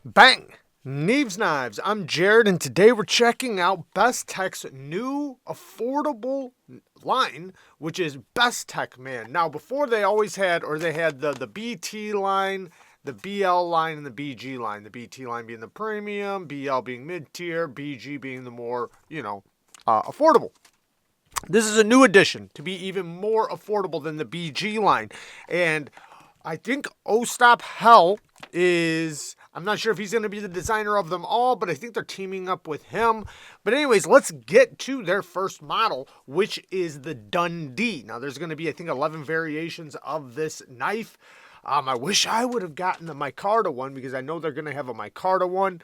Bang! Neeves Knives. I'm Jared, and today we're checking out Bestech's new affordable line, which is Bestechman. Now, before they always had, or they had the BT line, the BL line, and the BG line. The BT line being the premium, BL being mid-tier, BG being the more, affordable. This is a new addition to be even more affordable than the BG line. And I think O Stop Hell is, I'm not sure if he's going to be the designer of them all, but I think they're teaming up with him. But anyways, let's get to their first model, which is the Dundee. Now, there's going to be, I think, 11 variations of this knife. I wish I would have gotten the micarta one because I know they're going to have a micarta one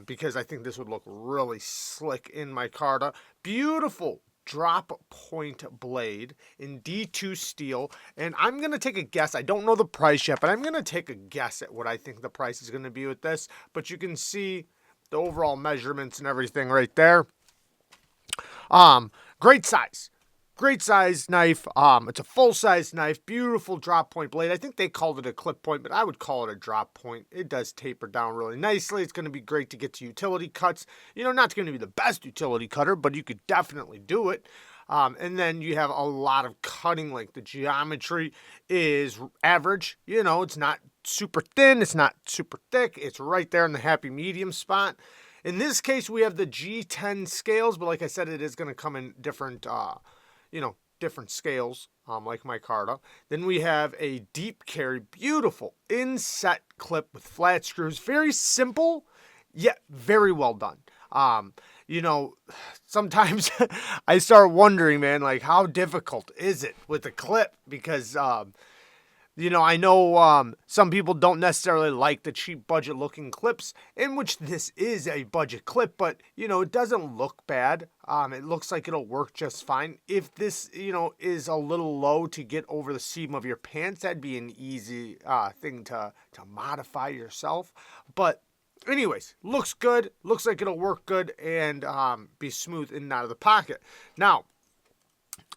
because I think this would look really slick in micarta. Beautiful drop point blade in D2 steel, and I'm going to take a guess. I don't know the price yet, but I'm going to take a guess at what I think the price is going to be with this, but you can see the overall measurements and everything right there. Great size. Great size knife. It's a full-size knife. Beautiful drop point blade. I think they called it a clip point, but I would call it a drop point. It does taper down really nicely. It's going to be great to get to utility cuts. You know, not going to be the best utility cutter, but you could definitely do it. And then you have a lot of cutting length. The geometry is average. You know, it's not super thin. It's not super thick. It's right there in the happy medium spot. In this case, we have the G10 scales, but like I said, it is going to come in different different scales, like micarta. Then we have a deep carry, beautiful inset clip with flat screws. Very simple, yet very well done. Sometimes I start wondering, man, like how difficult is it with a clip? Because, I know some people don't necessarily like the cheap budget looking clips, in which this is a budget clip, but, it doesn't look bad. It looks like it'll work just fine. If this, is a little low to get over the seam of your pants, that'd be an easy thing to modify yourself. But anyways, looks good. Looks like it'll work good and be smooth in and out of the pocket. Now,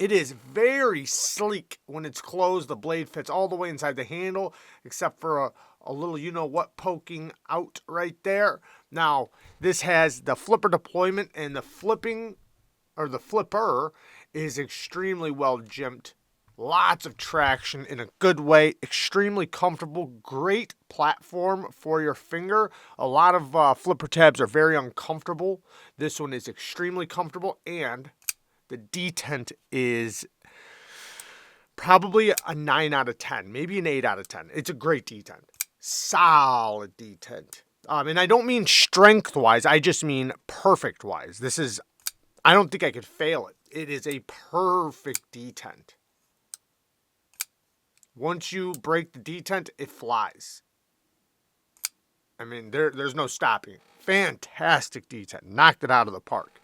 it is very sleek when it's closed. The blade fits all the way inside the handle, except for a little you-know-what poking out right there. Now, this has the flipper deployment, and the flipper is extremely well jimped. Lots of traction in a good way. Extremely comfortable. Great platform for your finger. A lot of flipper tabs are very uncomfortable. This one is extremely comfortable, and the detent is probably a 9 out of 10, maybe an 8 out of 10. It's a great detent. Solid detent. And I don't mean strength-wise. I just mean perfect-wise. I don't think I could fail it. It is a perfect detent. Once you break the detent, it flies. I mean, there's no stopping. Fantastic detent. Knocked it out of the park.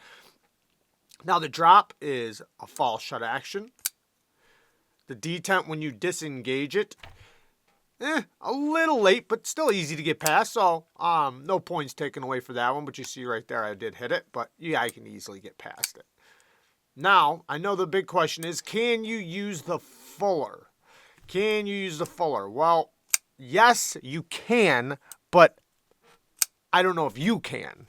Now, the drop is a fall shut action. The detent, when you disengage it, a little late, but still easy to get past. So, no points taken away for that one. But you see right there, I did hit it. But, yeah, I can easily get past it. Now, I know the big question is, can you use the fuller? Can you use the fuller? Well, yes, you can, but I don't know if you can.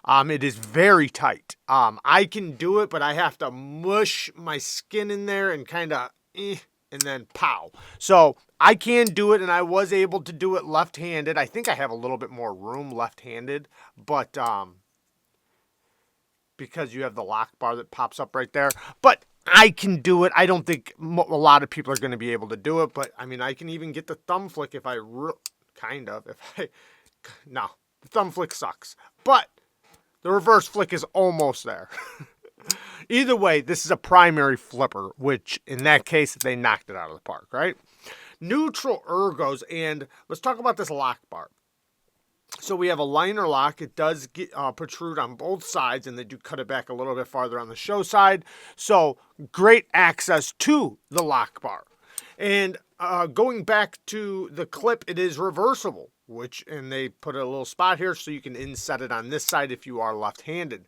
It is very tight. I can do it, but I have to mush my skin in there and kind of, and then pow. So I can do it, and I was able to do it left-handed. I think I have a little bit more room left-handed, but because you have the lock bar that pops up right there. But I can do it. I don't think a lot of people are going to be able to do it, but I mean, I can even get the thumb flick if I no, the thumb flick sucks, but the reverse flick is almost there. Either way, this is a primary flipper, which in that case, they knocked it out of the park, right? Neutral ergos, and let's talk about this lock bar. So we have a liner lock. It does protrude on both sides, and they do cut it back a little bit farther on the show side. So great access to the lock bar. And going back to the clip, it is reversible, and they put a little spot here so you can inset it on this side if you are left-handed.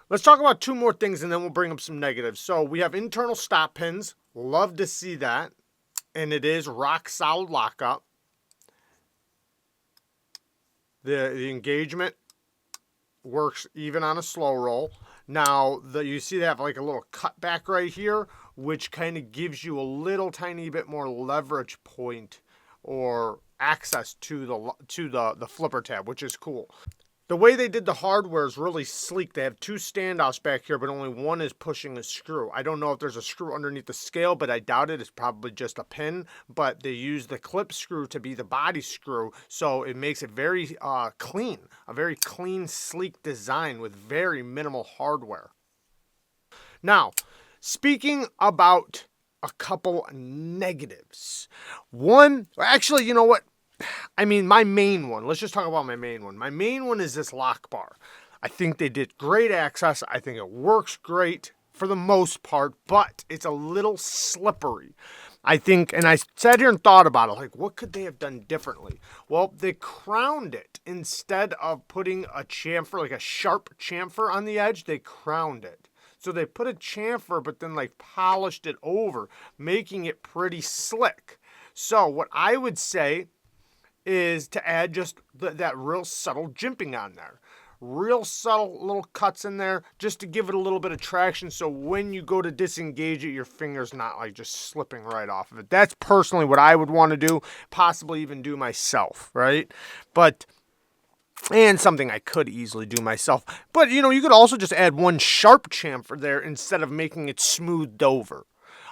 Let's talk about two more things, and then we'll bring up some negatives. So we have internal stop pins. Love to see that. And it is rock solid lockup. The engagement works even on a slow roll. Now, you see they have like a little cutback right here, which kind of gives you a little tiny bit more leverage point or access to the flipper tab, which is cool. The way they did the hardware is really sleek. They have two standoffs back here, but only one is pushing a screw. I don't know if there's a screw underneath the scale, but I doubt it. It's probably just a pin, but they use the clip screw to be the body screw, so it makes it very clean, a very clean, sleek design with very minimal hardware. Now, speaking about a couple negatives. One, actually, you know what? I mean, my main one. Let's just talk about my main one. My main one is this lock bar. I think they did great access. I think it works great for the most part, but it's a little slippery. I think, and I sat here and thought about it, like, what could they have done differently? Well, they crowned it. Instead of putting a chamfer, like a sharp chamfer on the edge, they crowned it. So they put a chamfer, but then like polished it over, making it pretty slick. So what I would say is to add just that real subtle jimping on there. Real subtle little cuts in there just to give it a little bit of traction, so when you go to disengage it, your finger's not like just slipping right off of it. That's personally what I would want to do, possibly even do myself, right? And something I could easily do myself. But, you know, you could also just add one sharp chamfer there instead of making it smoothed over.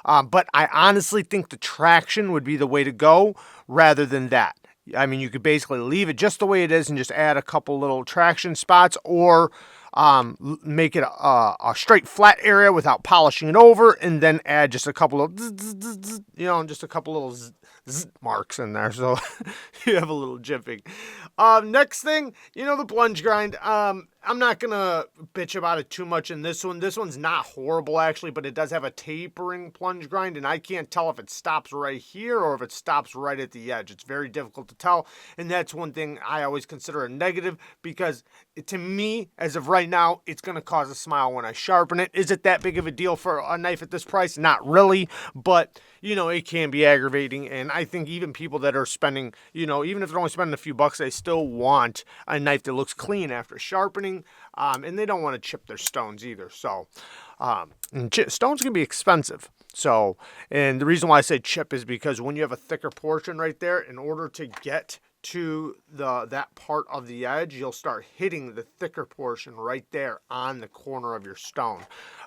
But I honestly think the traction would be the way to go rather than that. I mean, you could basically leave it just the way it is and just add a couple little traction spots, or make it a straight flat area without polishing it over, and then add just a couple of, just a couple little marks in there, so you have a little jimping. Next thing, the plunge grind. I'm not gonna bitch about it too much in this one. This one's not horrible actually, but it does have a tapering plunge grind, and I can't tell if it stops right here or if it stops right at the edge. It's very difficult to tell, and that's one thing I always consider a negative, because to me, as of right now, it's gonna cause a smile when I sharpen it. Is it that big of a deal for a knife at this price? Not really, but it can be aggravating, and I think even people that are spending, even if they're only spending a few bucks, they still want a knife that looks clean after sharpening, and they don't want to chip their stones either. So, stones can be expensive. So, and the reason why I say chip is because when you have a thicker portion right there, in order to get to that part of the edge, you'll start hitting the thicker portion right there on the corner of your stone.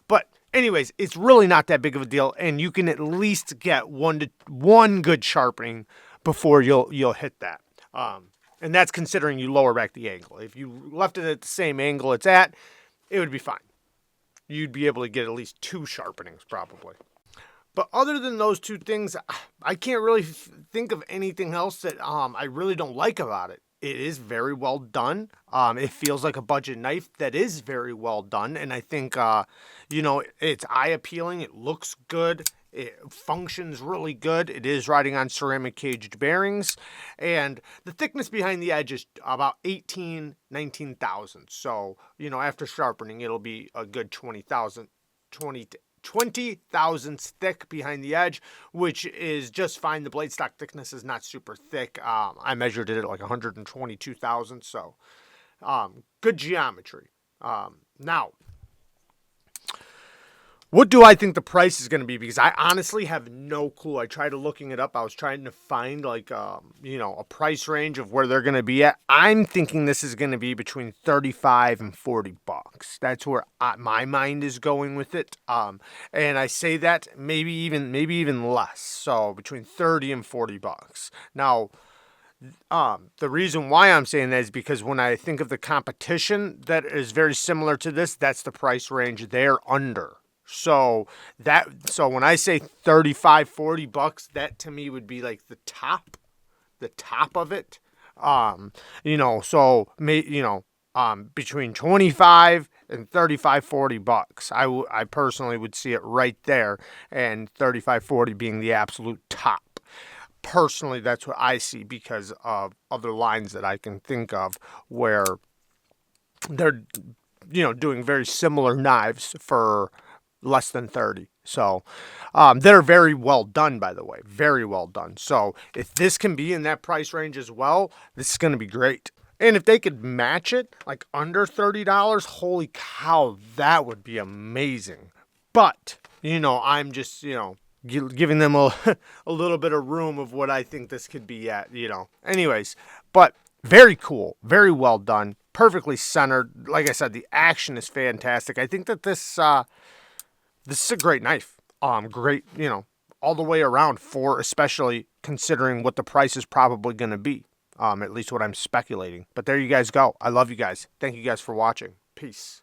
But anyways, it's really not that big of a deal, and you can at least get one good sharpening before you'll hit that. And that's considering you lower back the angle. If you left it at the same angle it's at, it would be fine. You'd be able to get at least two sharpenings probably. But other than those two things, I can't really think of anything else that I really don't like about it. It is very well done. It feels like a budget knife that is very well done. And I think, it's eye appealing. It looks good. It functions really good. It is riding on ceramic caged bearings. And the thickness behind the edge is about 19 thousandths. So, after sharpening, it'll be a good 20 thousandths thick behind the edge, which is just fine. The blade stock thickness is not super thick. I measured it at like 122 thousandths, so good geometry. Now, what do I think the price is going to be? Because I honestly have no clue. I tried looking it up. I was trying to find a price range of where they're going to be at. I'm thinking this is going to be between 35 and 40 bucks. That's where my mind is going with it. And I say that maybe even less. So between 30 and 40 bucks. Now, the reason why I'm saying that is because when I think of the competition that is very similar to this, that's the price range they're under. So when I say 35, 40 bucks, that to me would be like the top of it. Between 25 and 35, 40 bucks. I personally would see it right there, and 35, 40 being the absolute top. Personally, that's what I see because of other lines that I can think of where they're, doing very similar knives for less than 30. So they're very well done, by the way. Very well done. So if this can be in that price range as well, this is going to be great. And if they could match it, like under $30, holy cow, that would be amazing. But, I'm just, giving them a little bit of room of what I think this could be at, Anyways, but very cool, very well done, perfectly centered. Like I said, the action is fantastic. I think that this is a great knife. Great, all the way around for, especially considering what the price is probably going to be. At least what I'm speculating. But there you guys go. I love you guys. Thank you guys for watching. Peace.